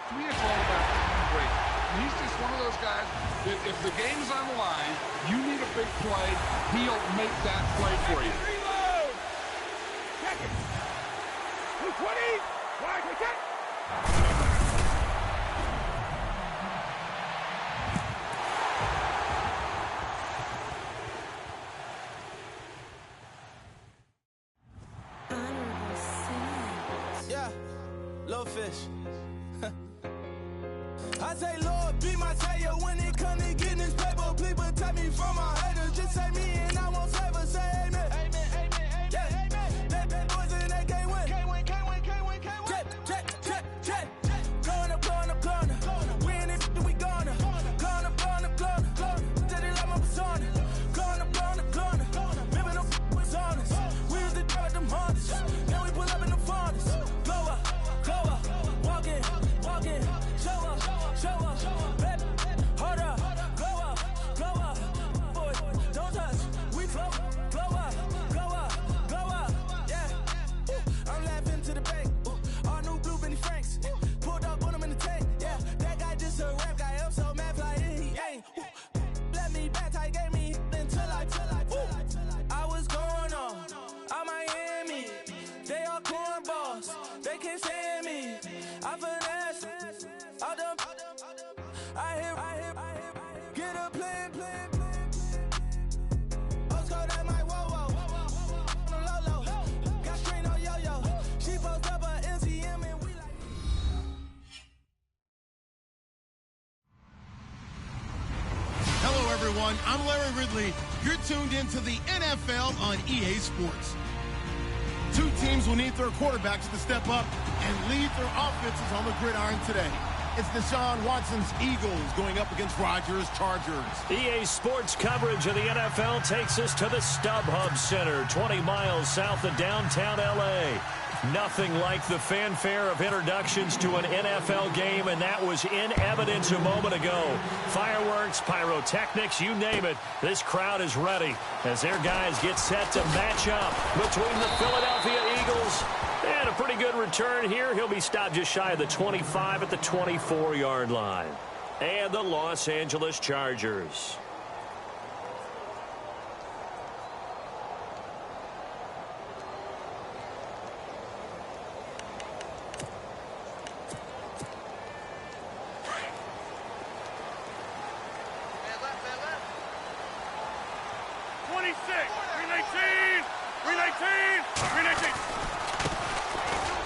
To me, it's all about being great. And he's just one of those guys that if the game's on the line, you need a big play, he'll make that play for you. Reload! Check it! 220! Wide, take it! Yeah, low fish. I say, Lord, be my savior when it comes to getting this paper. Please protect me from my haters. Just say me and I won't save us. Say amen. Amen, amen, yeah. Amen. That boys and they can't win. Can't win, can't win, can't win, can't win. Jet. Blowing up. We in it, we gonna. Blowing up. Did it like my persona. Blowing up. Living up was honest. We was the drug them hardest. Now we pull up in the furnace. Glow up. Walking. Show up, baby, hold up, glow up, boys, don't touch, we flow up, yeah, I'm laughing to the bank, all new blue Benny Franks, pulled up on him in the tank, yeah, that guy just a rap guy, I'm so mad fly, he ain't, let me back, tight gave me until I was going on, I'm Miami, they all cornballs, they can't stand me, I finesse, all them. I hear, get a plan. Old school, that might whoa. No low. Got screen on yo-yo. She post up her NCM and we like. Hello, everyone. I'm Larry Ridley. You're tuned into the NFL on EA Sports. Two teams will need their quarterbacks to step up and lead their offenses on the gridiron today. It's Deshaun Watson's Eagles going up against Rodgers' Chargers. EA Sports coverage of the NFL takes us to the StubHub Center, 20 miles south of downtown L.A. Nothing like the fanfare of introductions to an NFL game, and that was in evidence a moment ago. Fireworks, pyrotechnics, you name it. This crowd is ready as their guys get set to match up between the Philadelphia Eagles and a pretty good return here. He'll be stopped just shy of the 25 at the 24-yard line. And the Los Angeles Chargers.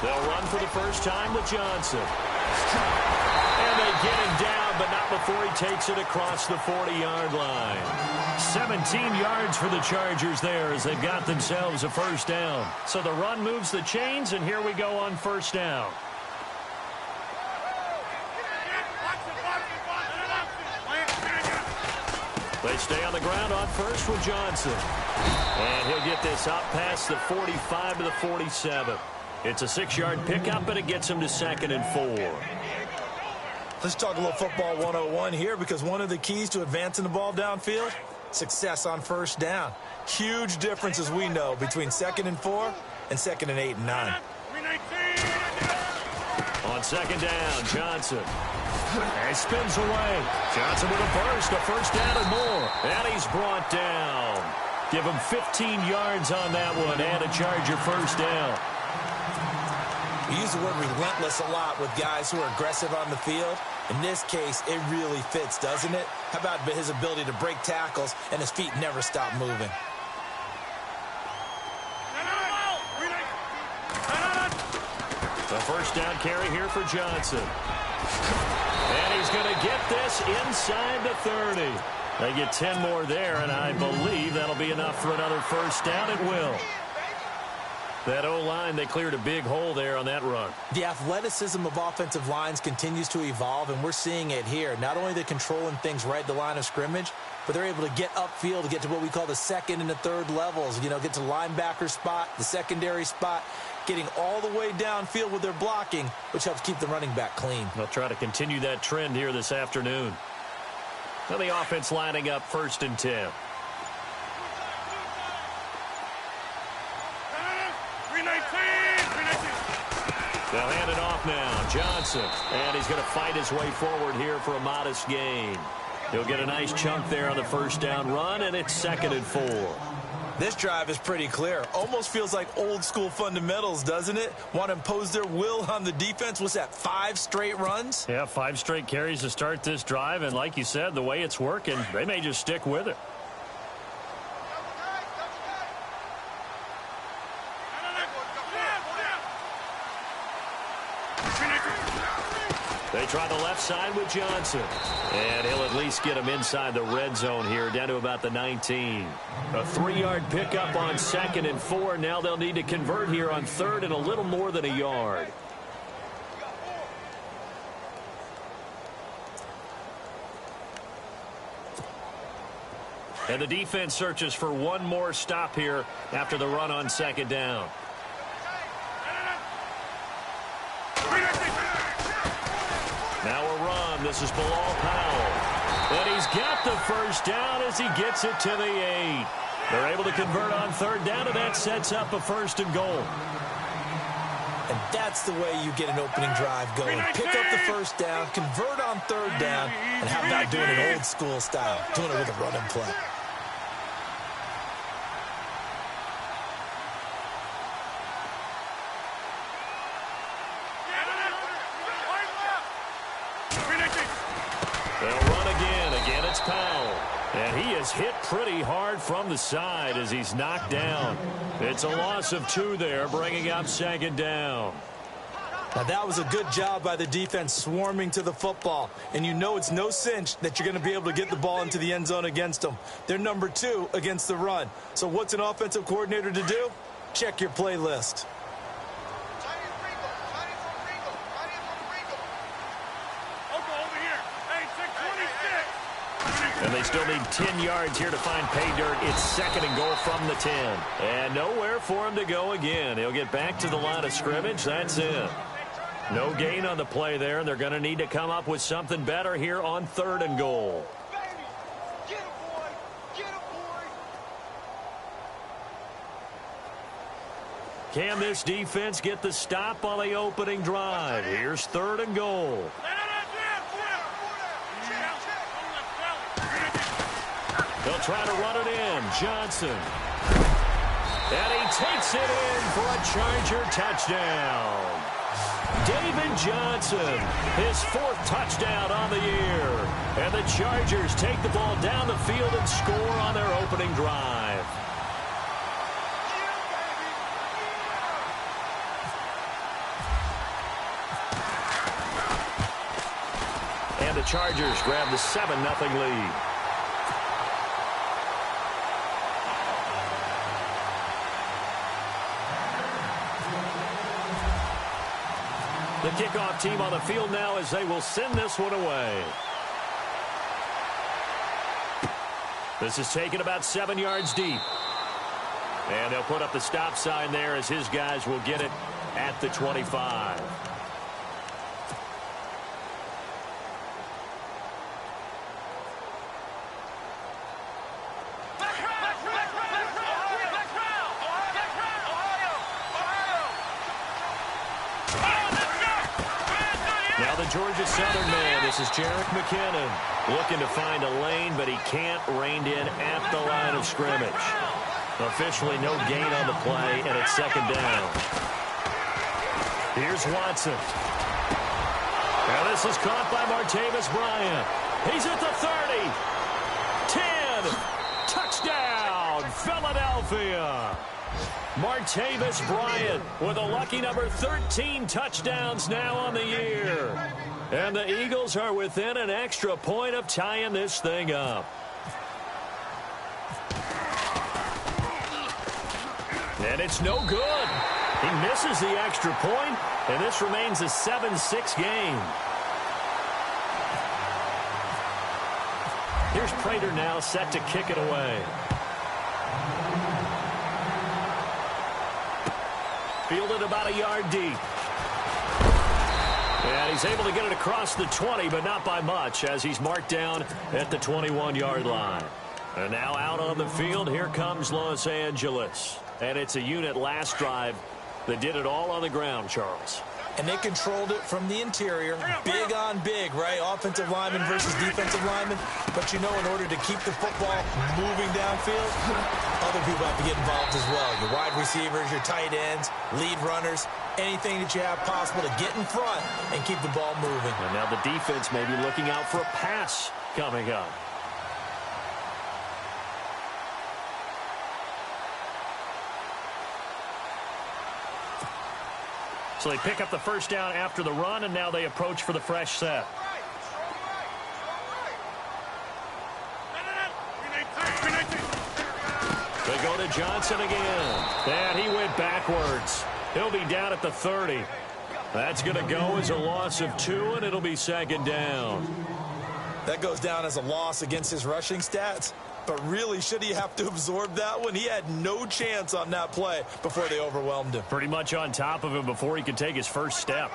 They'll run for the first time with Johnson. And they get him down, but not before he takes it across the 40-yard line. 17 yards for the Chargers there as they've got themselves a first down. So the run moves the chains, and here we go on first down. They stay on the ground on first with Johnson. And he'll get this up past the 45 to the 47. It's a 6-yard pickup, and it gets him to 2nd and 4. Let's talk a little football 101 here, because one of the keys to advancing the ball downfield, success on first down. Huge difference, as we know, between 2nd and 4 and 2nd and 8 and 9. On 2nd down, Johnson. And spins away. Johnson with a burst, a first down and more. And he's brought down. Give him 15 yards on that one and a Charger first down. We use the word relentless a lot with guys who are aggressive on the field. In this case, it really fits, doesn't it? How about his ability to break tackles and his feet never stop moving? The first down carry here for Johnson. And he's going to get this inside the 30. They get 10 more there, and I believe that'll be enough for another first down. It will. That O-line, they cleared a big hole there on that run. The athleticism of offensive lines continues to evolve, and we're seeing it here. Not only are they controlling things right at the line of scrimmage, but they're able to get upfield to get to what we call the second and the third levels. You know, get to the linebacker spot, the secondary spot, getting all the way downfield with their blocking, which helps keep the running back clean. They'll try to continue that trend here this afternoon. Now the offense lining up 1st and 10. They'll hand it off now. Johnson, and he's going to fight his way forward here for a modest gain. He'll get a nice chunk there on the first down run, and it's 2nd and 4. This drive is pretty clear. Almost feels like old school fundamentals, doesn't it? Want to impose their will on the defense. What's that, 5 straight runs? Yeah, 5 straight carries to start this drive, and like you said, the way it's working, they may just stick with it. They try the left side with Johnson. And he'll at least get him inside the red zone here, down to about the 19. A 3-yard pickup on 2nd and 4. Now they'll need to convert here on 3rd and a little more than a yard. And the defense searches for one more stop here after the run on 2nd down. Now a run. This is Bilal Powell. And he's got the first down as he gets it to the 8. They're able to convert on 3rd down, and that sets up a 1st and goal. And that's the way you get an opening drive going. Pick up the first down, convert on 3rd down, and how about doing it old school style, doing it with a running play. They'll run again. Again, it's Powell. And he is hit pretty hard from the side as he's knocked down. It's a loss of 2 there, bringing up 2nd down. Now, that was a good job by the defense swarming to the football. And you know it's no cinch that you're going to be able to get the ball into the end zone against them. They're number 2 against the run. So what's an offensive coordinator to do? Check your playlist. And they still need 10 yards here to find pay dirt. It's 2nd and goal from the 10. And nowhere for him to go again. He'll get back to the line of scrimmage. That's it. No gain on the play there, and they're going to need to come up with something better here on 3rd and goal. Can this defense get the stop on the opening drive? Here's 3rd and goal. They'll try to run it in. Johnson. And he takes it in for a Charger touchdown. David Johnson, his 4th touchdown on the year. And the Chargers take the ball down the field and score on their opening drive. And the Chargers grab the 7-0 lead. The kickoff team on the field now as they will send this one away. This is taken about 7 yards deep. And they'll put up the stop sign there as his guys will get it at the 25. Georgia Southern man, this is Jerick McKinnon looking to find a lane, but he can't rein in at the line of scrimmage. Officially no gain on the play, and it's 2nd down. Here's Watson. Now this is caught by Martavis Bryant. He's at the 30. 10. Touchdown, Philadelphia. Martavis Bryant with a lucky number 13 touchdowns now on the year. And the Eagles are within an extra point of tying this thing up. And it's no good. He misses the extra point, and this remains a 7-6 game. Here's Prater now set to kick it away. Fielded about a yard deep. And he's able to get it across the 20, but not by much, as he's marked down at the 21-yard line. And now out on the field, here comes Los Angeles. And it's a unit last drive that did it all on the ground, Charles. and they controlled it from the interior. Big on big, right? Offensive lineman versus defensive lineman. But, in order to keep the football moving downfield, other people have to get involved as well. Your wide receivers, your tight ends, lead runners, anything that you have possible to get in front and keep the ball moving. And now the defense may be looking out for a pass coming up. So they pick up the first down after the run, and now they approach for the fresh set. They go to Johnson again. And he went backwards. He'll be down at the 30. That's going to go as a loss of 2, and it'll be second down. That goes down as a loss against his rushing stats. But really, should he have to absorb that one? He had no chance on that play before they overwhelmed him. Pretty much on top of him before he could take his first step.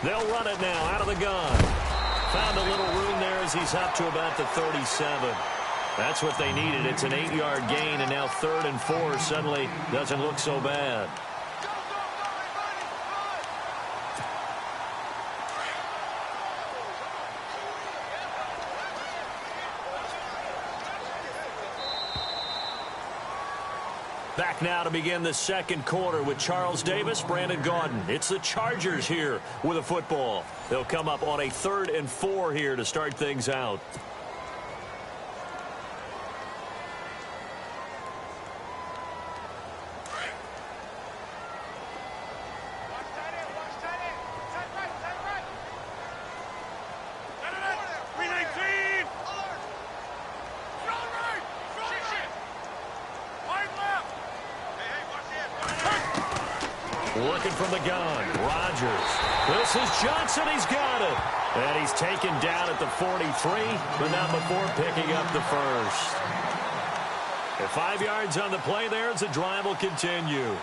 They'll run it now out of the gun. Found a little room there as he's up to about the 37. That's what they needed. It's an 8-yard gain, and now 3rd and 4 suddenly doesn't look so bad. Back now to begin the second quarter with Charles Davis, Brandon Gaudin. It's the Chargers here with a football. They'll come up on a 3rd and 4 here to start things out. Looking from the gun, Rodgers. This is Johnson, he's got it. And he's taken down at the 43, but not before picking up the first. At 5 yards on the play there as the drive will continue.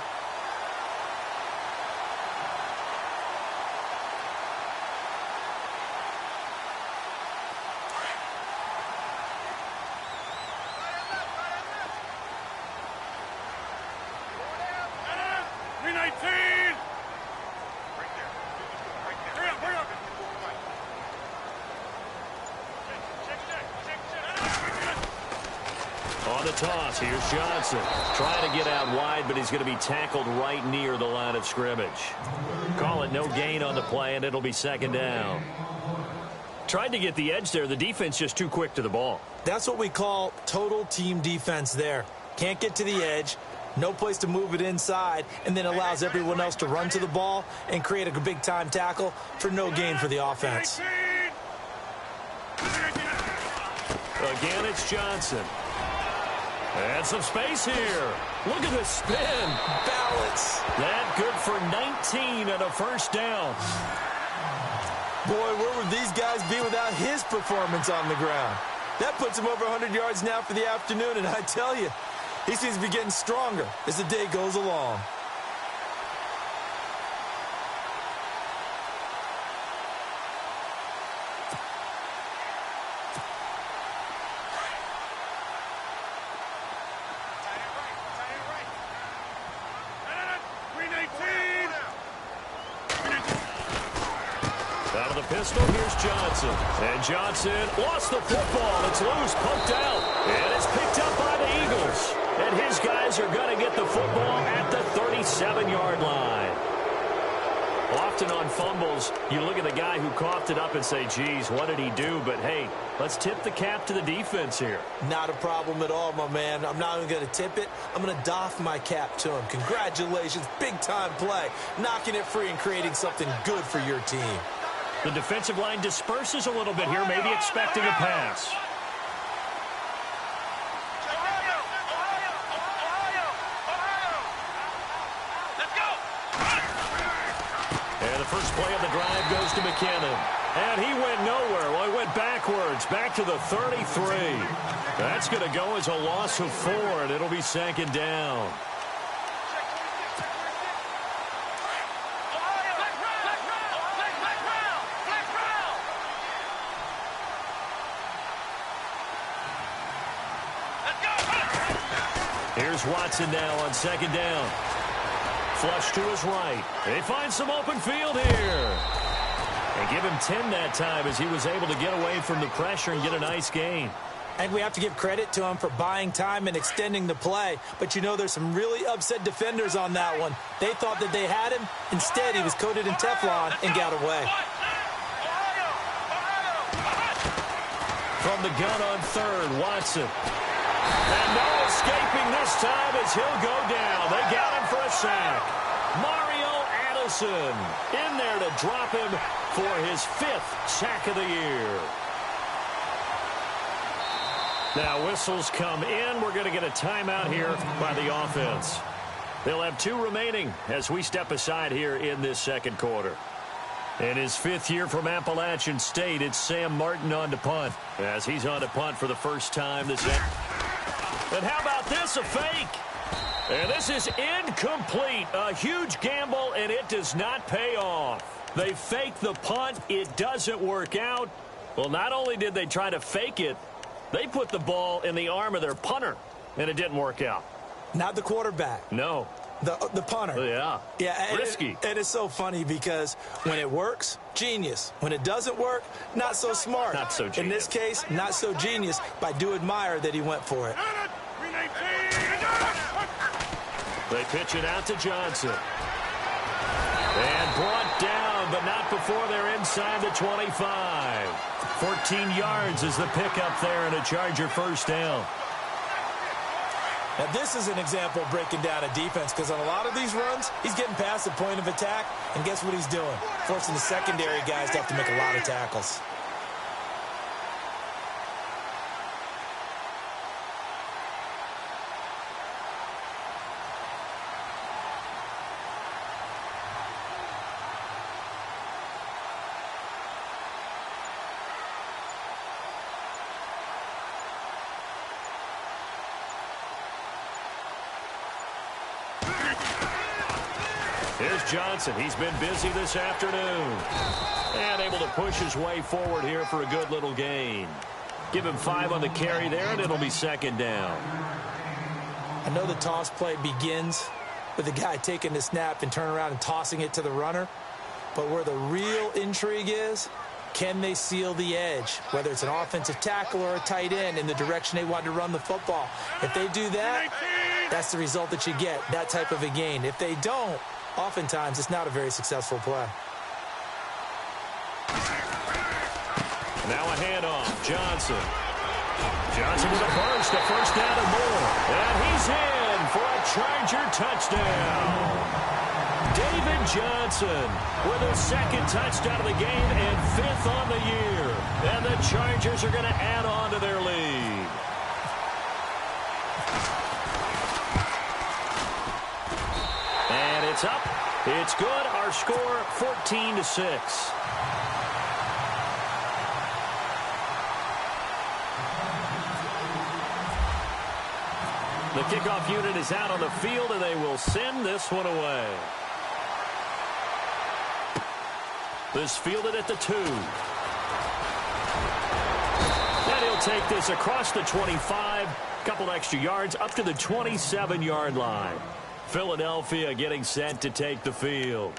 On the toss, here's Johnson. Trying to get out wide, but he's going to be tackled right near the line of scrimmage. Call it no gain on the play, and it'll be second down. Tried to get the edge there. The defense just too quick to the ball. That's what we call total team defense there. Can't get to the edge, no place to move it inside, and then allows everyone else to run to the ball and create a big-time tackle for no gain for the offense. Again, it's Johnson. And some space here. Look at the spin. Balance. That good for 19 and a first down. Boy, where would these guys be without his performance on the ground? That puts him over 100 yards now for the afternoon, and I tell you, he seems to be getting stronger as the day goes along. Out of the pistol, here's Johnson. And Johnson lost the football. It's loose, poked out. And it's picked up by the Eagles. And his guys are going to get the football at the 37-yard line. Often on fumbles, you look at the guy who coughed it up and say, geez, what did he do? But, hey, let's tip the cap to the defense here. Not a problem at all, my man. I'm not even going to tip it. I'm going to doff my cap to him. Congratulations. Big-time play. Knocking it free and creating something good for your team. The defensive line disperses a little bit here, maybe expecting a pass. And the first play of the drive goes to McKinnon. And he went nowhere. Well, he went backwards, back to the 33. That's going to go as a loss of 4, and it'll be second down. Here's Watson now on second down. Flush to his right. They find some open field here. They give him 10 that time as he was able to get away from the pressure and get a nice gain. And we have to give credit to him for buying time and extending the play. But, you know, there's some really upset defenders on that one. They thought that they had him. Instead, he was coated in Teflon and got away. From the gun on third, Watson. And no escaping this time as he'll go down. They got him for a sack. Mario Addison in there to drop him for his 5th sack of the year. Now whistles come in. We're going to get a timeout here by the offense. They'll have 2 remaining as we step aside here in this second quarter. In his 5th year from Appalachian State, it's Sam Martin on to punt, as he's on to punt for the first time this year. And how about this, a fake? And this is incomplete. A huge gamble, and it does not pay off. They fake the punt. It doesn't work out. Well, not only did they try to fake it, they put the ball in the arm of their punter, and it didn't work out. Not the quarterback. No. The punter. Yeah. Risky. It is so funny because when it works, genius. When it doesn't work, not so smart. Not so genius. In this case, not so genius, but I do admire that he went for it. They pitch it out to Johnson. And brought down, but not before they're inside the 25. 14 yards is the pickup there and a Charger first down. Now, this is an example of breaking down a defense because on a lot of these runs, he's getting past the point of attack, and guess what he's doing? Forcing the secondary guys to have to make a lot of tackles. Here's Johnson. He's been busy this afternoon. And able to push his way forward here for a good little gain. Give him 5 on the carry there, and it'll be second down. I know the toss play begins with the guy taking the snap and turning around and tossing it to the runner. But where the real intrigue is, can they seal the edge? Whether it's an offensive tackle or a tight end in the direction they want to run the football. If they do that, that's the result that you get, that type of a gain. If they don't, oftentimes it's not a very successful play. Now a handoff. Johnson. Johnson with a burst, a first down and more. And he's in for a Charger touchdown. David Johnson with his 2nd touchdown of the game and 5th on the year. And the Chargers are going to add on to their lead. And it's up. It's good. Our score 14-6. The kickoff unit is out on the field, and they will send this one away. This fielded at the 2. And he'll take this across the 25. Couple extra yards up to the 27-yard line. Philadelphia getting set to take the field.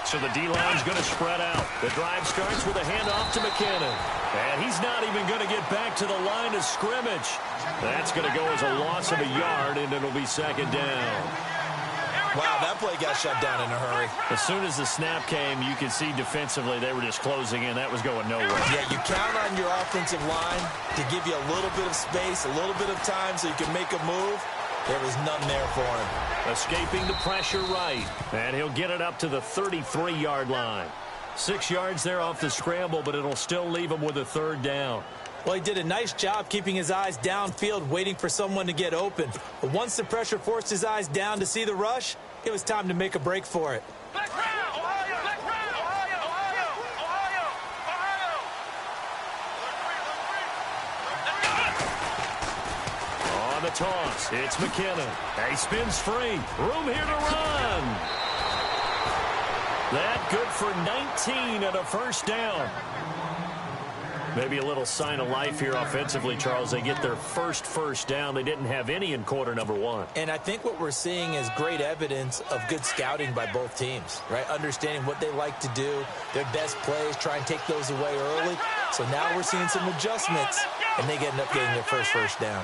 So the D-line's going to spread out. The drive starts with a handoff to McKinnon. And he's not even going to get back to the line of scrimmage. That's going to go as a loss of a yard, and it'll be second down. Wow, that play got shut down in a hurry. As soon as the snap came, you could see defensively they were just closing in. That was going nowhere. Yeah, you count on your offensive line to give you a little bit of space, a little bit of time so you can make a move. There was none there for him. Escaping the pressure right. And he'll get it up to the 33-yard line. 6 yards there off the scramble, but it'll still leave him with a 3rd down. Well, he did a nice job keeping his eyes downfield, waiting for someone to get open. But once the pressure forced his eyes down to see the rush, it was time to make a break for it. On the toss, it's McKinnon. He spins free. Room here to run. That good for 19 and a first down. Maybe a little sign of life here offensively, Charles. They get their first down. They didn't have any in quarter number one. And I think what we're seeing is great evidence of good scouting by both teams, right? Understanding what they like to do, their best plays, try and take those away early. So now we're seeing some adjustments, and they end up getting their first down.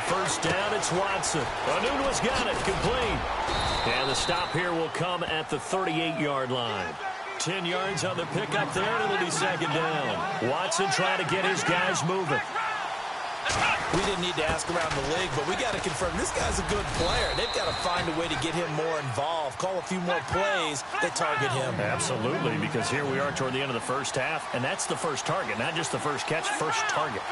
First down, it's Watson. Anunwa's got it, complete. And the stop here will come at the 38-yard line. 10 yards on the pickup there, and it'll be second down. Watson trying to get his guys moving. We didn't need to ask around the league, but we got to confirm this guy's a good player. They've got to find a way to get him more involved, call a few more plays that target him. Absolutely, because here we are toward the end of the first half, and that's the first target, not just the first catch, first target.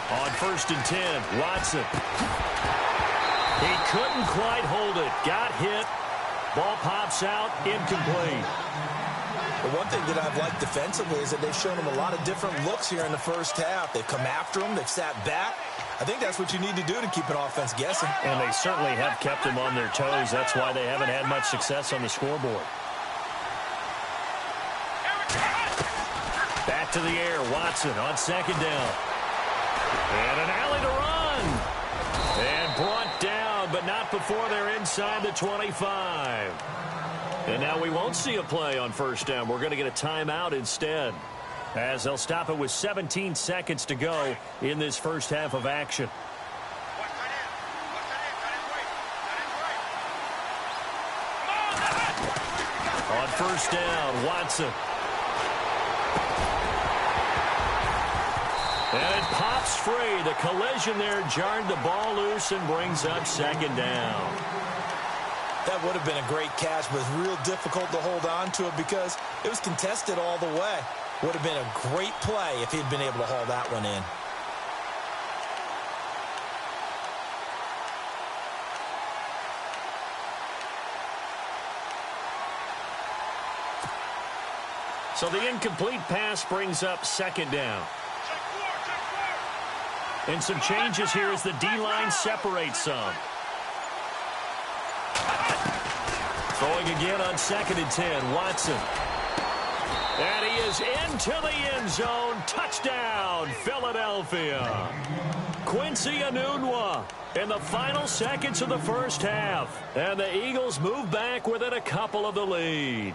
On 1st and 10, Watson. He couldn't quite hold it. Got hit. Ball pops out, incomplete. The one thing that I've liked defensively is that they've shown him a lot of different looks here in the first half. They've come after him. They've sat back. I think that's what you need to do to keep an offense guessing. And they certainly have kept them on their toes. That's why they haven't had much success on the scoreboard. Back to the air, Watson on second down. And an alley to run. And brought down, but not before they're inside the 25. And now we won't see a play on first down. We're going to get a timeout instead, as they'll stop it with 17 seconds to go in this first half of action. On first down, Watson. And it pops free. The collision there jarred the ball loose and brings up second down. That would have been a great catch, but it was real difficult to hold on to it because it was contested all the way. Would have been a great play if he'd been able to haul that one in. So the incomplete pass brings up second down. And some changes here as the D-line separates some. Throwing again on 2nd and 10, Watson. And he is into the end zone. Touchdown, Philadelphia. Quincy Enunwa in the final seconds of the first half. And the Eagles move back within a couple of the lead.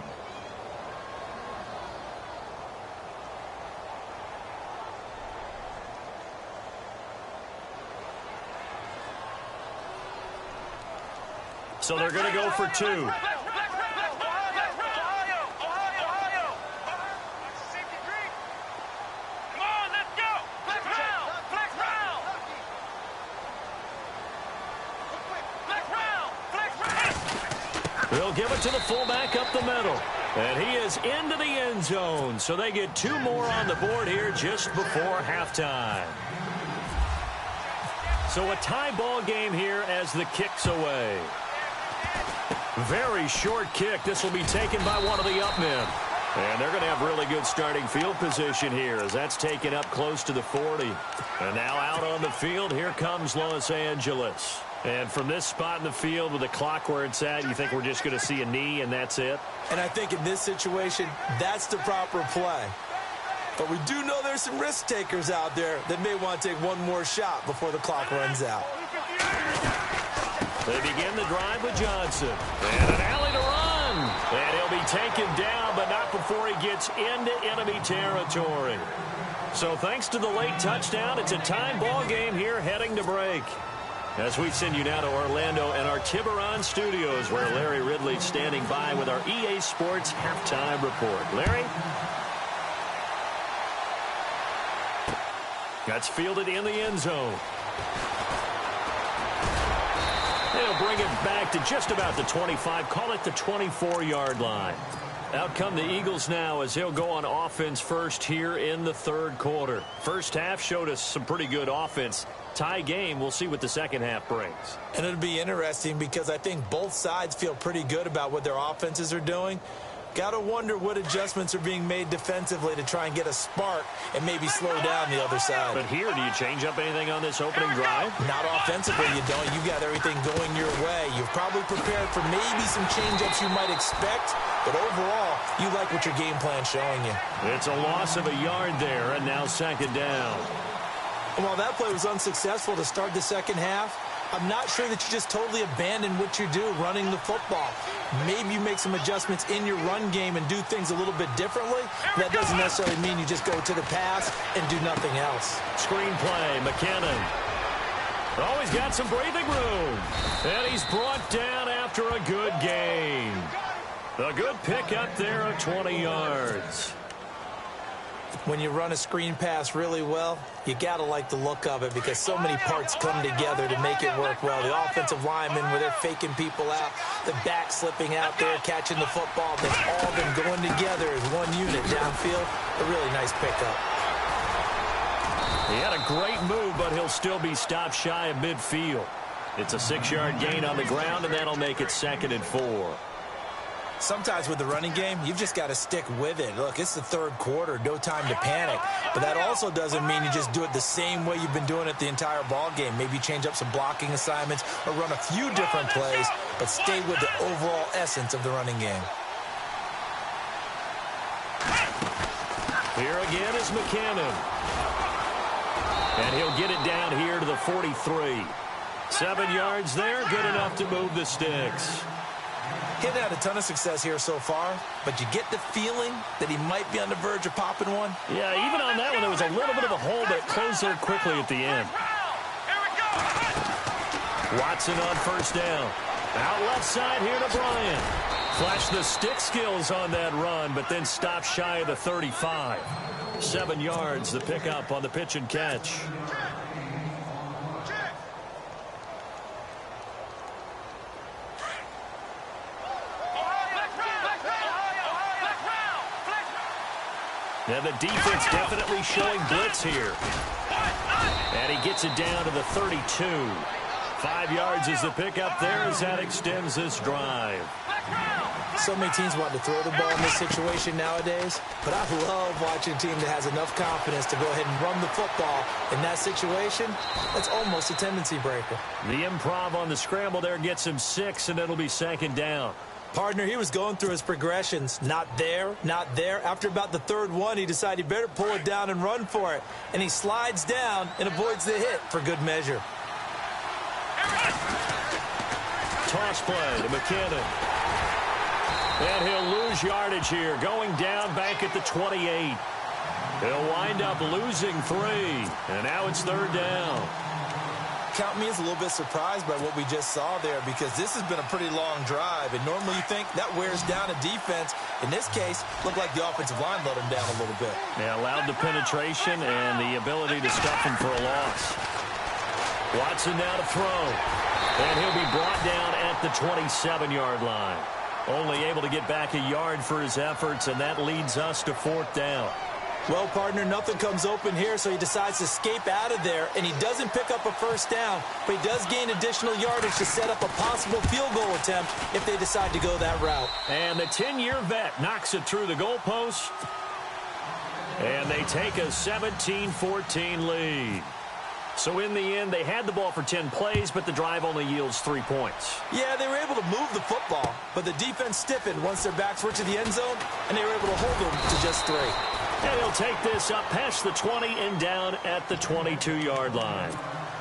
So they're going to go for two. They'll give it to the fullback up the middle. And he is into the end zone. So they get two more on the board here just before halftime. So a tie ball game here as the kick's away. Very short kick. This will be taken by one of the up men. And they're going to have really good starting field position here as that's taken up close to the 40. And now out on the field, here comes Los Angeles. And from this spot in the field with the clock where it's at, you think we're just going to see a knee and that's it? And I think in this situation, that's the proper play. But we do know there's some risk takers out there that may want to take one more shot before the clock runs out. They begin the drive with Johnson. And an alley to run. And he'll be taken down, but not before he gets into enemy territory. So thanks to the late touchdown, it's a time ball game here heading to break. As we send you now to Orlando and our Tiburon studios, where Larry Ridley's standing by with our EA Sports halftime report. Larry? That's fielded in the end zone. They'll bring it back to just about the 25, call it the 24-yard line. Out come the Eagles now as they'll go on offense first here in the third quarter. First half showed us some pretty good offense. Tie game, we'll see what the second half brings. And it'll be interesting because I think both sides feel pretty good about what their offenses are doing. Got to wonder what adjustments are being made defensively to try and get a spark and maybe slow down the other side. But here, do you change up anything on this opening drive? Not offensively, you don't. You got everything going your way. You've probably prepared for maybe some change-ups you might expect, but overall, you like what your game plan's showing you. It's a loss of a yard there, and now second down. And while that play was unsuccessful to start the second half, I'm not sure that you just totally abandon what you do running the football. Maybe you make some adjustments in your run game and do things a little bit differently. That doesn't necessarily mean you just go to the pass and do nothing else. Screen play, McKinnon. Oh, he's got some breathing room. And he's brought down after a good gain. A good pickup there of 20 yards. When you run a screen pass really well, you got to like the look of it because so many parts come together to make it work well. The offensive linemen, where they're faking people out, the back slipping out there, catching the football, they've all been going together as one unit downfield. A really nice pickup. He had a great move, but he'll still be stopped shy of midfield. It's a 6-yard gain on the ground, and that'll make it 2nd and 4. Sometimes with the running game, you've just got to stick with it. Look, it's the third quarter, no time to panic. But that also doesn't mean you just do it the same way you've been doing it the entire ball game. Maybe change up some blocking assignments or run a few different plays, but stay with the overall essence of the running game. Here again is McKinnon. And he'll get it down here to the 43. 7 yards there, good enough to move the sticks. He had a ton of success here so far, but you get the feeling that he might be on the verge of popping one. Yeah, even on that one, there was a little bit of a hole, but it closed there quickly at the end. Watson on first down. Out left side here to Bryant. Flashed the stick skills on that run, but then stopped shy of the 35. 7 yards, the pickup on the pitch and catch. Now the defense definitely showing blitz here. And he gets it down to the 32. 5 yards is the pickup there as that extends this drive. So many teams want to throw the ball in this situation nowadays, but I love watching a team that has enough confidence to go ahead and run the football in that situation. That's almost a tendency breaker. The improv on the scramble there gets him 6, and it'll be 2nd down. Partner, he was going through his progressions. Not there, not there. After about the third one, he decided he better pull it down and run for it. And he slides down and avoids the hit for good measure. Toss play to McKinnon. And he'll lose yardage here, going down back at the 28. He'll wind up losing 3. And now it's 3rd down. Count me as a little bit surprised by what we just saw there because this has been a pretty long drive, and normally you think that wears down a defense. In this case, looked like the offensive line let him down a little bit. Yeah, allowed the penetration and the ability to stuff him for a loss. Watson now to throw, and he'll be brought down at the 27-yard line. Only able to get back a yard for his efforts, and that leads us to 4th down. Well, partner, nothing comes open here, so he decides to escape out of there, and he doesn't pick up a first down, but he does gain additional yardage to set up a possible field goal attempt if they decide to go that route. And the 10-year vet knocks it through the goalpost, and they take a 17-14 lead. So in the end, they had the ball for 10 plays, but the drive only yields 3 points. Yeah, they were able to move the football, but the defense stiffened once their backs were to the end zone, and they were able to hold them to just 3. And he'll take this up past the 20 and down at the 22-yard line.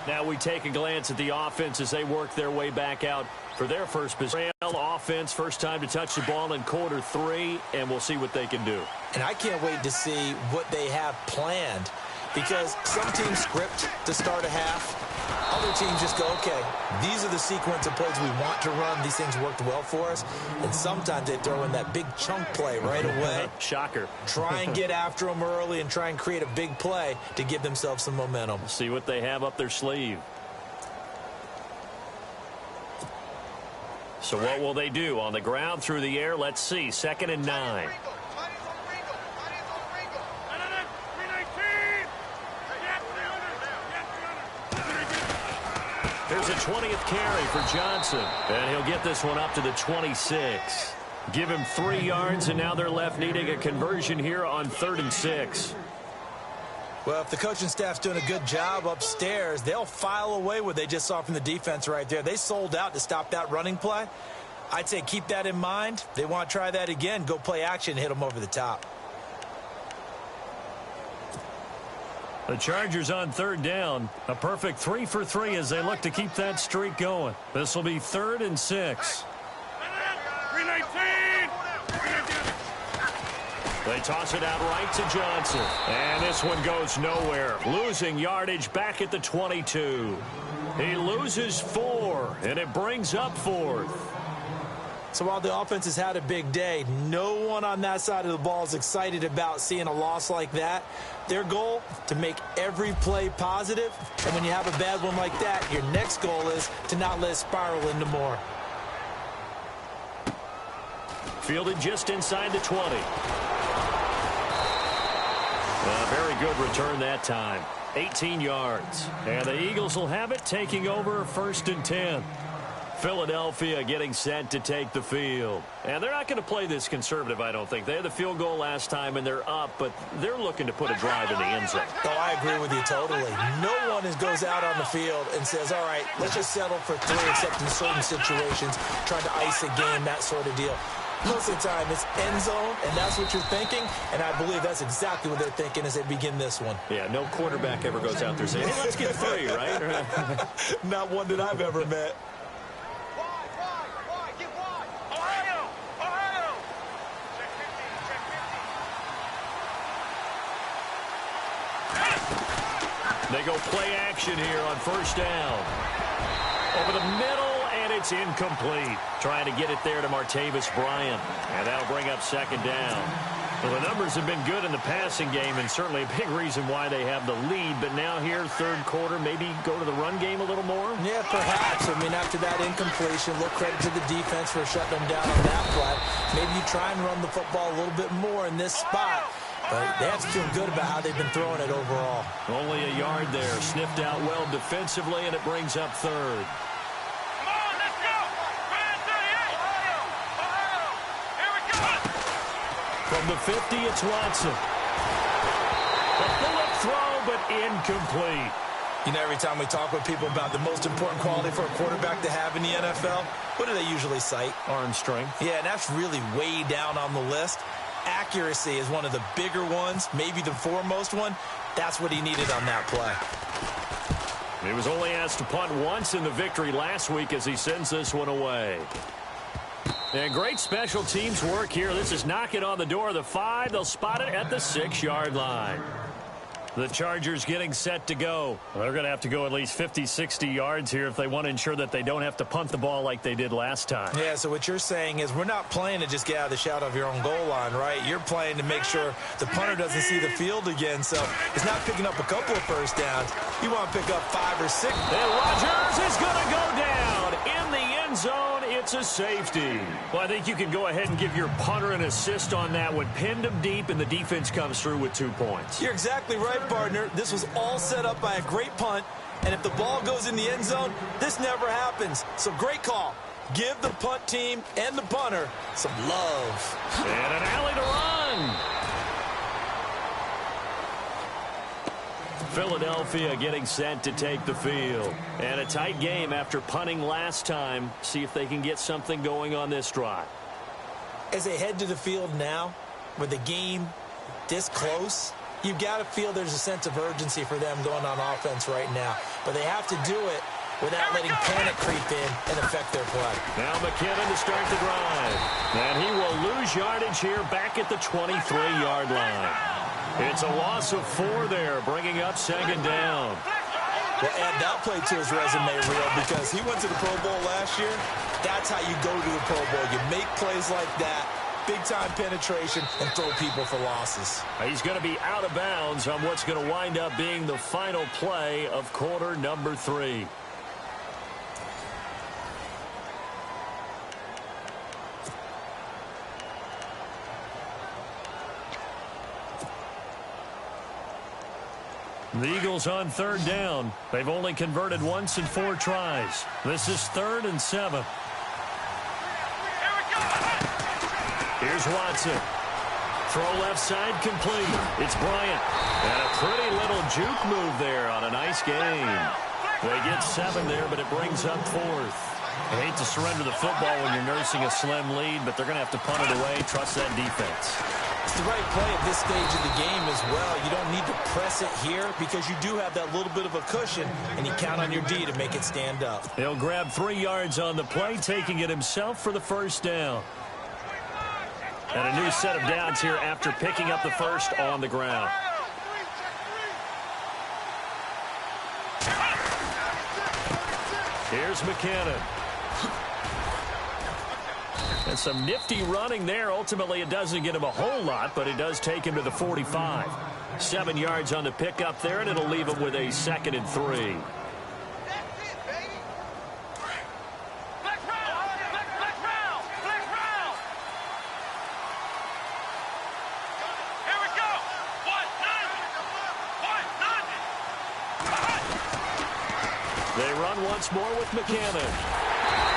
Now we take a glance at the offense as they work their way back out for their first possession. Offense, first time to touch the ball in quarter 3, and we'll see what they can do. And I can't wait to see what they have planned because some teams script to start a half. Other teams just go, okay, these are the sequence of plays we want to run. These things worked well for us. And sometimes they throw in that big chunk play right away. Shocker. Try and get after them early and try and create a big play to give themselves some momentum. See what they have up their sleeve. So what will they do? On the ground, through the air, let's see. 2nd and 9. There's a 20th carry for Johnson, and he'll get this one up to the 26. Give him 3 yards, and now they're left needing a conversion here on 3rd and 6. Well, if the coaching staff's doing a good job upstairs, they'll file away what they just saw from the defense right there. They sold out to stop that running play. I'd say keep that in mind. They want to try that again. Go play action, hit them over the top. The Chargers on 3rd down. A perfect 3 for 3 as they look to keep that streak going. This will be 3rd and 6. 319! They toss it out right to Johnson. And this one goes nowhere. Losing yardage back at the 22. He loses 4, and it brings up 4th. So while the offense has had a big day, no one on that side of the ball is excited about seeing a loss like that. Their goal, to make every play positive. And when you have a bad one like that, your next goal is to not let it spiral into more. Fielded just inside the 20. A very good return that time. 18 yards. And the Eagles will have it, taking over 1st and 10. Philadelphia getting set to take the field. And they're not going to play this conservative, I don't think. They had the field goal last time, and they're up, but they're looking to put a drive in the end zone. Oh, I agree with you totally. No one goes out on the field and says, all right, let's just settle for 3, except in certain situations, trying to ice a game, that sort of deal. Most of the time, it's end zone, and that's what you're thinking, and I believe that's exactly what they're thinking as they begin this one. Yeah, no quarterback ever goes out there saying, hey, let's get 3, right? Not one that I've ever met. They go play action here on 1st down. Over the middle, and it's incomplete. Trying to get it there to Martavis Bryant. And that'll bring up 2nd down. Well, the numbers have been good in the passing game, and certainly a big reason why they have the lead. But now here, 3rd quarter, maybe go to the run game a little more? Yeah, perhaps. I mean, after that incompletion, a little credit to the defense for shutting them down on that play. Maybe you try and run the football a little bit more in this spot. But they have to feel good about how they've been throwing it overall. Only a yard there. Sniffed out well defensively, and it brings up 3rd. Come on, let's go! Man 38! Ohio! Here we go! From the 50, it's Watson. A bullet throw, but incomplete. You know, every time we talk with people about the most important quality for a quarterback to have in the NFL, what do they usually cite? Arm strength. Yeah, and that's really way down on the list. Accuracy is one of the bigger ones, maybe the foremost one. That's what he needed on that play. He was only asked to punt once in the victory last week as he sends this one away. And great special teams work here. This is knocking on the door of the 5. They'll spot it at the 6-yard line. The Chargers getting set to go. Well, they're going to have to go at least 50, 60 yards here if they want to ensure that they don't have to punt the ball like they did last time. Yeah, so what you're saying is we're not playing to just get out of the shadow of your own goal line, right? You're playing to make sure the punter doesn't see the field again. So it's not picking up a couple of 1st downs. You want to pick up 5 or 6. And Rodgers is going to go down in the end zone. It's a safety. Well, I think you can go ahead and give your punter an assist on that one. Pinned him deep, and the defense comes through with 2 points. You're exactly right, partner. This was all set up by a great punt, and if the ball goes in the end zone, this never happens. So great call. Give the punt team and the punter some love. And an alley to run. Philadelphia getting set to take the field. And a tight game after punting last time. See if they can get something going on this drive. As they head to the field now, with the game this close, you've got to feel there's a sense of urgency for them going on offense right now. But they have to do it without letting panic creep in and affect their play. Now McKinnon to start the drive. And he will lose yardage here back at the 23-yard line. It's a loss of 4 there, bringing up 2nd down. Well, add that play to his resume, Real, because he went to the Pro Bowl last year. That's how you go to the Pro Bowl. You make plays like that, big-time penetration, and throw people for losses. He's going to be out of bounds on what's going to wind up being the final play of quarter number 3. The Eagles on 3rd down. They've only converted once in 4 tries. This is 3rd and 7. Here we go! Here's Watson. Throw left side complete. It's Bryant. And a pretty little juke move there on a nice game. They get 7 there, but it brings up 4th. I hate to surrender the football when you're nursing a slim lead, but they're going to have to punt it away. Trust that defense. It's the right play at this stage of the game as well. You don't need to press it here because you do have that little bit of a cushion, and you count on your D to make it stand up. He'll grab 3 yards on the play, taking it himself for the first down. And a new set of downs here after picking up the first on the ground. Here's McKinnon. And some nifty running there. Ultimately, it doesn't get him a whole lot, but it does take him to the 45. 7 yards on the pickup there, and it'll leave him with a 2nd and 3. They run once more with McKinnon.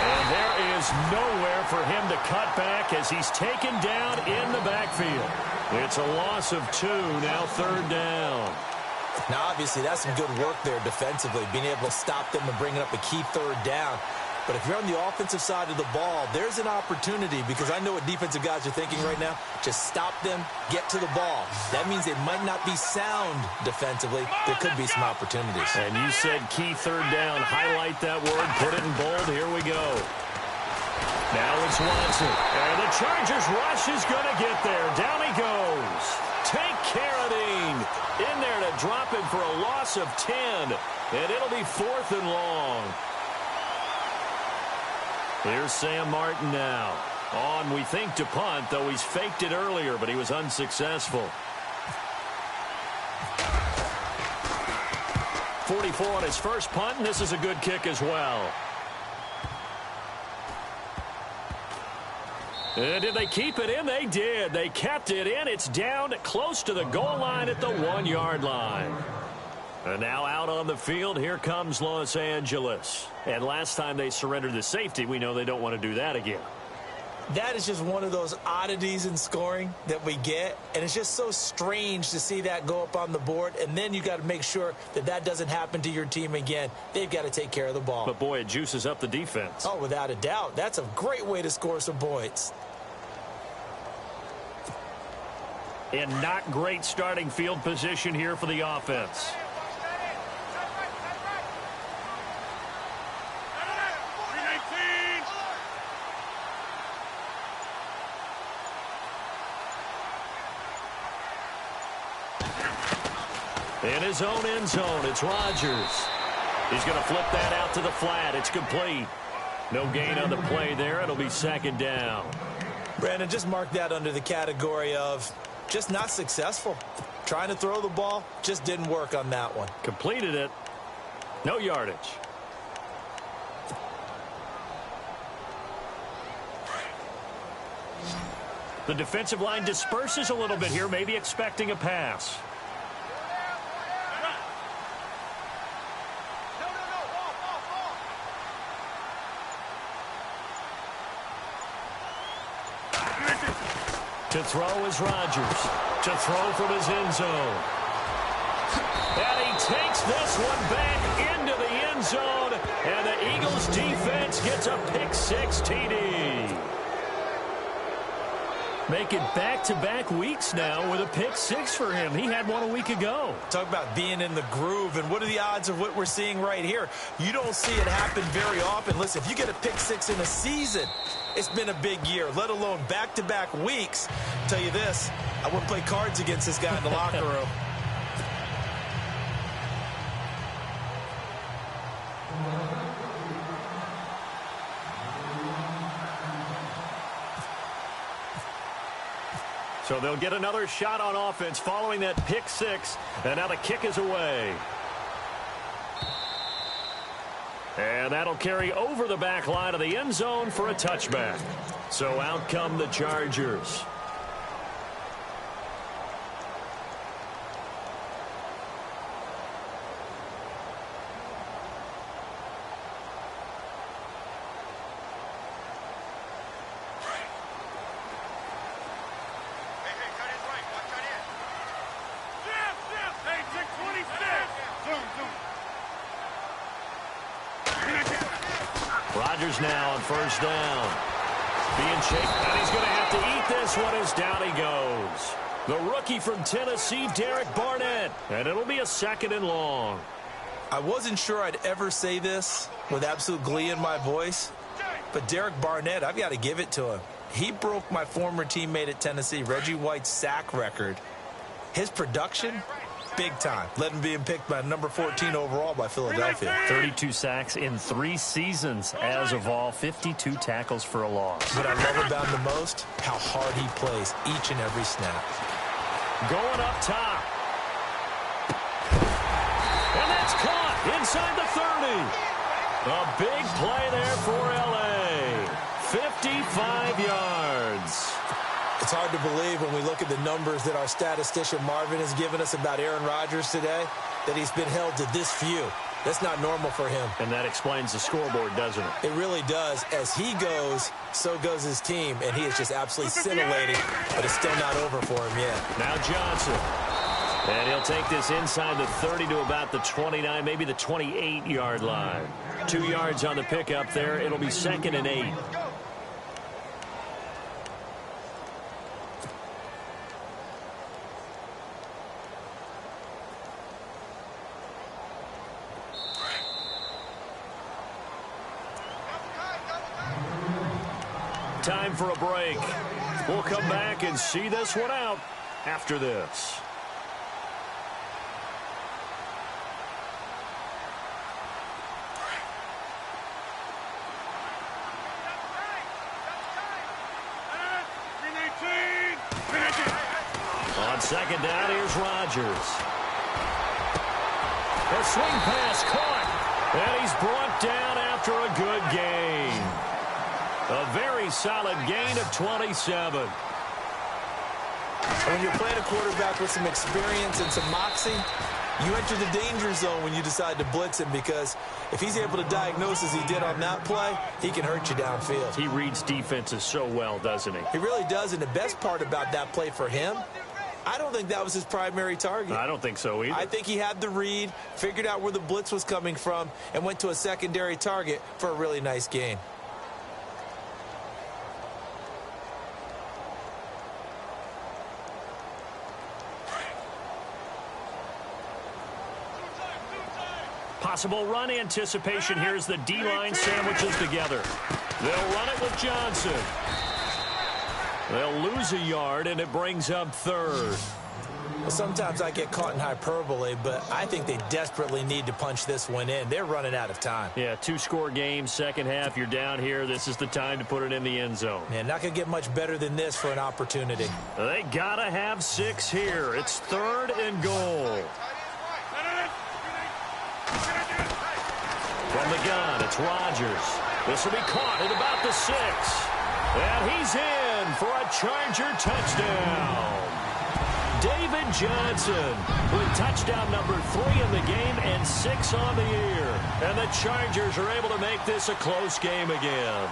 And there is nowhere for him to cut back as he's taken down in the backfield. It's a loss of 2, now 3rd down. Now, obviously, that's some good work there defensively, being able to stop them and bringing up a key 3rd down. But if you're on the offensive side of the ball, there's an opportunity because I know what defensive guys are thinking right now. Just stop them, get to the ball. That means they might not be sound defensively. There could be some opportunities. And you said key 3rd down. Highlight that word. Put it in bold. Here we go. Now it's Watson. And the Chargers rush is going to get there. Down he goes. Take Carradine in there to drop him for a loss of 10. And it'll be 4th and long. Here's Sam Martin now. On, we think, to punt, though he's faked it earlier, but he was unsuccessful. 44 on his first punt, and this is a good kick as well. And did they keep it in? They did. They kept it in. It's down close to the goal line at the 1-yard line. And now out on the field, here comes Los Angeles. And last time they surrendered the safety, we know they don't want to do that again. That is just one of those oddities in scoring that we get. And it's just so strange to see that go up on the board. And then you got to make sure that that doesn't happen to your team again. They've got to take care of the ball. But, boy, it juices up the defense. Oh, without a doubt. That's a great way to score some points. And not great starting field position here for the offense. In his own end zone, it's Rodgers. He's going to flip that out to the flat. It's complete. No gain on the play there. It'll be 2nd down. Brandon, just mark that under the category of just not successful. Trying to throw the ball, just didn't work on that one. Completed it. No yardage. The defensive line disperses a little bit here, maybe expecting a pass. To throw is Rodgers. To throw from his end zone. And he takes this one back into the end zone. And the Eagles defense gets a pick-6 TD. Make it back-to-back weeks now with a pick-6 for him. He had one a week ago. Talk about being in the groove, and what are the odds of what we're seeing right here? You don't see it happen very often. Listen, if you get a pick-6 in a season, it's been a big year, let alone back-to-back weeks. I'll tell you this, I wouldn't play cards against this guy in the locker room. So they'll get another shot on offense following that pick-6, and now the kick is away. And that'll carry over the back line of the end zone for a touchback. So out come the Chargers. Rodgers now on first down. Being chased, and he's going to have to eat this one as down he goes. The rookie from Tennessee, Derek Barnett. And it'll be a 2nd and long. I wasn't sure I'd ever say this with absolute glee in my voice, but Derek Barnett, I've got to give it to him. He broke my former teammate at Tennessee, Reggie White's sack record. His production, big time. Led him being picked by number 14 overall by Philadelphia. 32 sacks in 3 seasons as of all. 52 tackles for a loss. What I love about him the most, how hard he plays each and every snap. Going up top. And that's caught inside the 30. A big play there for L.A. 55 yards. It's hard to believe when we look at the numbers that our statistician Marvin has given us about Aaron Rodgers today, that he's been held to this few. That's not normal for him. And that explains the scoreboard, doesn't it? It really does. As he goes, so goes his team, and he is just absolutely scintillating, but it's still not over for him yet. Now Johnson. And he'll take this inside the 30 to about the 29, maybe the 28-yard line. 2 yards on the pickup there. It'll be 2nd and 8. Time for a break. We'll come back and see this one out after this. On 2nd down, here's Rodgers. A swing pass caught, and he's brought down after a good gain. A very solid gain of 27. When you're playing a quarterback with some experience and some moxie, you enter the danger zone when you decide to blitz him, because if he's able to diagnose as he did on that play, he can hurt you downfield. He reads defenses so well, doesn't he? He really does, and the best part about that play for him, I don't think that was his primary target. I don't think so either. I think he had the read, figured out where the blitz was coming from, and went to a secondary target for a really nice gain. Possible run anticipation. Here's the D-line sandwiches together. They'll run it with Johnson. They'll lose a yard, and it brings up 3rd. Well, sometimes I get caught in hyperbole, but I think they desperately need to punch this one in. They're running out of time. Yeah, 2-score game, second half. You're down here. This is the time to put it in the end zone. Man, not going to get much better than this for an opportunity. They got to have 6 here. It's 3rd and goal. From the gun, it's Rodgers. This will be caught at about the 6. And he's in for a Charger touchdown. David Johnson with touchdown number 3 in the game and 6 on the year. And the Chargers are able to make this a close game again.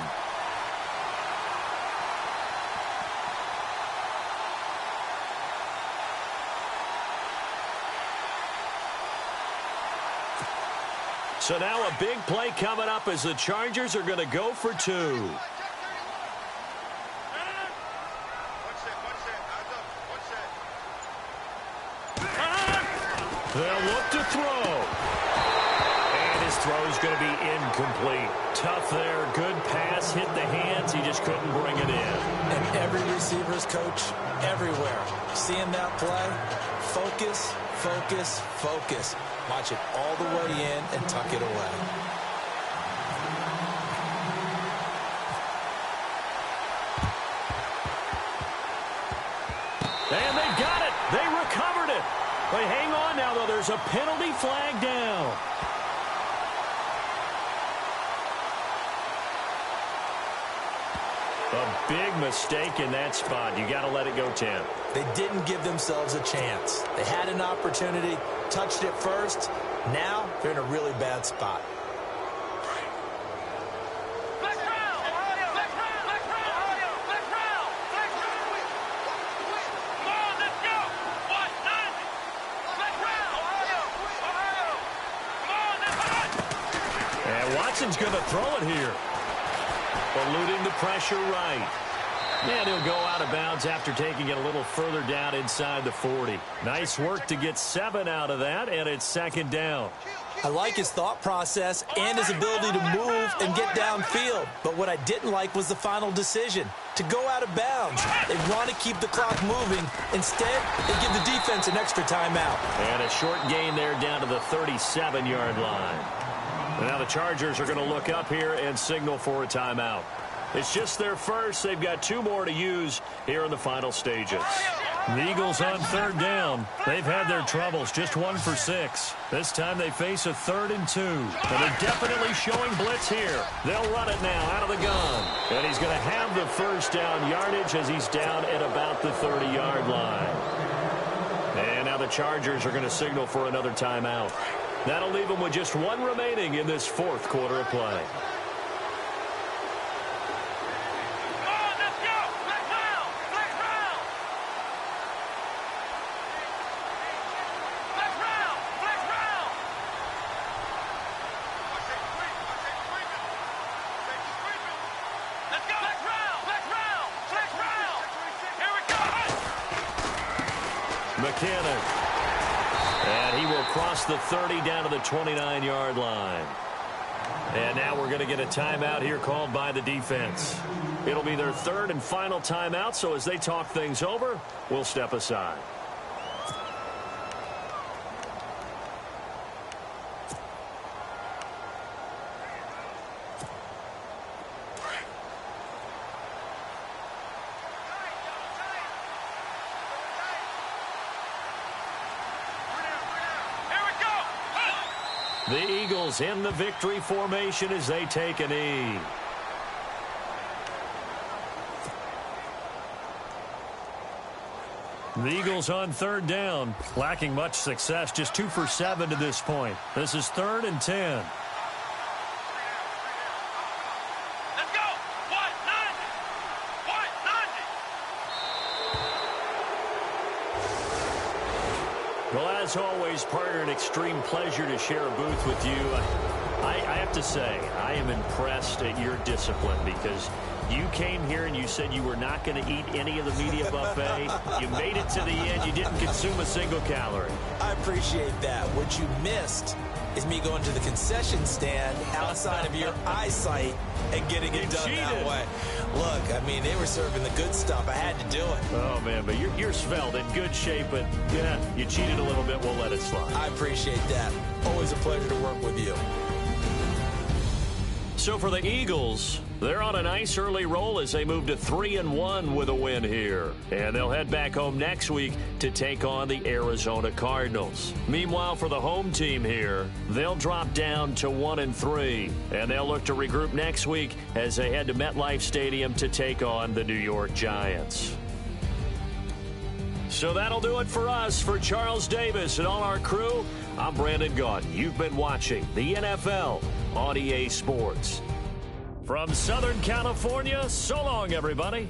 So now a big play coming up as the Chargers are going to go for 2. They'll look to throw. And his throw is going to be incomplete. Tough there. Good pass. Hit the hands. He just couldn't bring it in. And every receiver's coach everywhere, seeing that play, focus, focus, focus. Watch it all the way in and tuck it away. And they got it. They recovered it. But hang on now, though. There's a penalty flag down. A big mistake in that spot. You got to let it go 10. They didn't give themselves a chance. They had an opportunity, touched it first. Now they're in a really bad spot. And Watson's going to throw it here. eluding the pressure right. And he'll go out of bounds after taking it a little further down inside the 40. Nice work to get 7 out of that, and it's second down. I like his thought process and his ability to move and get downfield. But what I didn't like was the final decision, to go out of bounds. They want to keep the clock moving. Instead, they give the defense an extra timeout. And a short gain there down to the 37-yard line. Now the Chargers are going to look up here and signal for a timeout. It's just their first. They've got 2 more to use here in the final stages. The Eagles on third down. They've had their troubles, just 1 for 6. This time they face a 3rd and 2. And they're definitely showing blitz here. They'll run it now out of the gun. And he's going to have the first down yardage as he's down at about the 30-yard line. And now the Chargers are going to signal for another timeout. That'll leave them with just 1 remaining in this 4th quarter of play. And he will cross the 30 down to the 29-yard line. And now we're going to get a timeout here called by the defense. It'll be their 3rd and final timeout, so as they talk things over, we'll step aside. The Eagles in the victory formation as they take a knee. The Eagles on third down, lacking much success, just 2 for 7 to this point. This is 3rd and 10. Let's go! 190! 190! Well, as always, partner, an extreme pleasure to share a booth with you. I have to say, I am impressed at your discipline because you came here and you said you were not going to eat any of the media buffet. You made it to the end. You didn't consume a single calorie. I appreciate that. What you missed is me going to the concession stand outside of your eyesight and getting it done that way. Look, I mean, they were serving the good stuff. I had to do it. Oh, man, but you're svelte, in good shape, but, yeah, you cheated a little bit. We'll let it slide. I appreciate that. Always a pleasure to work with you. So for the Eagles, they're on a nice early roll as they move to 3-1 with a win here. And they'll head back home next week to take on the Arizona Cardinals. Meanwhile, for the home team here, they'll drop down to 1-3. And they'll look to regroup next week as they head to MetLife Stadium to take on the New York Giants. So that'll do it for us. For Charles Davis and all our crew, I'm Brandon Gaudin. You've been watching the NFL on EA Sports. From Southern California, so long, everybody.